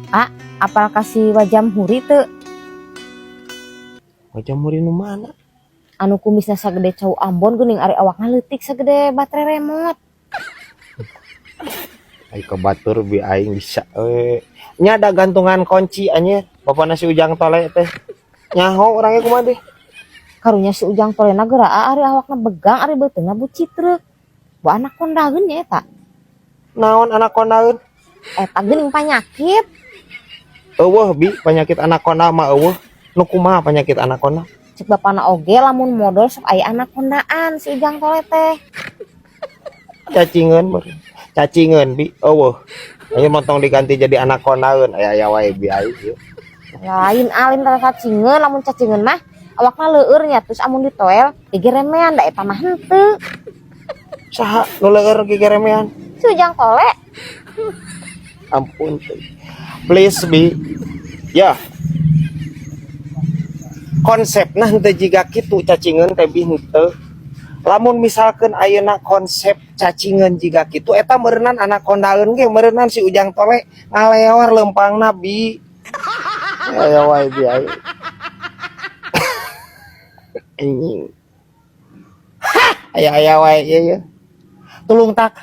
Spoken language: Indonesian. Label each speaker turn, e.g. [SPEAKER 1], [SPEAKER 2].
[SPEAKER 1] Ah, apal kasih wajam huri teu?
[SPEAKER 2] Wajah muri nu mana?
[SPEAKER 1] Anu kumisna sagede cau Ambon geuning ari awakna leutik sagede baterai remote.
[SPEAKER 2] Ai kebatur bi aing bisa nya ada gantungan kunci anjir bapana si Ujang Tole teh nyaho orangnya kumaha deh.
[SPEAKER 1] Karunya si Ujang Tolena geura ari awakna begang ari beuteungna bucitrek. Bu anak kondageun nya eta.
[SPEAKER 2] Naon anakondaeun?
[SPEAKER 1] Eta geuning panyakit.
[SPEAKER 2] Eueuh bi penyakit anakonda mah eueuh. Nu kumaha penyakit anakonda?
[SPEAKER 1] Cek bapana oge lamun modal sok aya anakondaan si Ujang Tole teh.
[SPEAKER 2] Cacingeun beureum. Cacingeun bi eueuh. Ayo montong diganti jadi anakondaeun aya wae bi aing ieu.
[SPEAKER 1] Lain alim tara cacingeun lamun cacingeun mah awakna leueur nya terus amun ditoel digeremean da eta mah henteu.
[SPEAKER 2] Saha nu leueur gegeremean?
[SPEAKER 1] Si Ujang Tole
[SPEAKER 2] Ampun teh. Please bi. Ya. Konsepna henteu jiga kitu cacingeun teh bi henteu. Lamun misalkan ayeuna konsep cacingeun jiga kitu eta meureunnan anakondaeun ge meureunnan si Ujang Tole ngaleor leumpangna bi. Aya wae bi aing. Anjing. Aya wae ieu. Tulung tak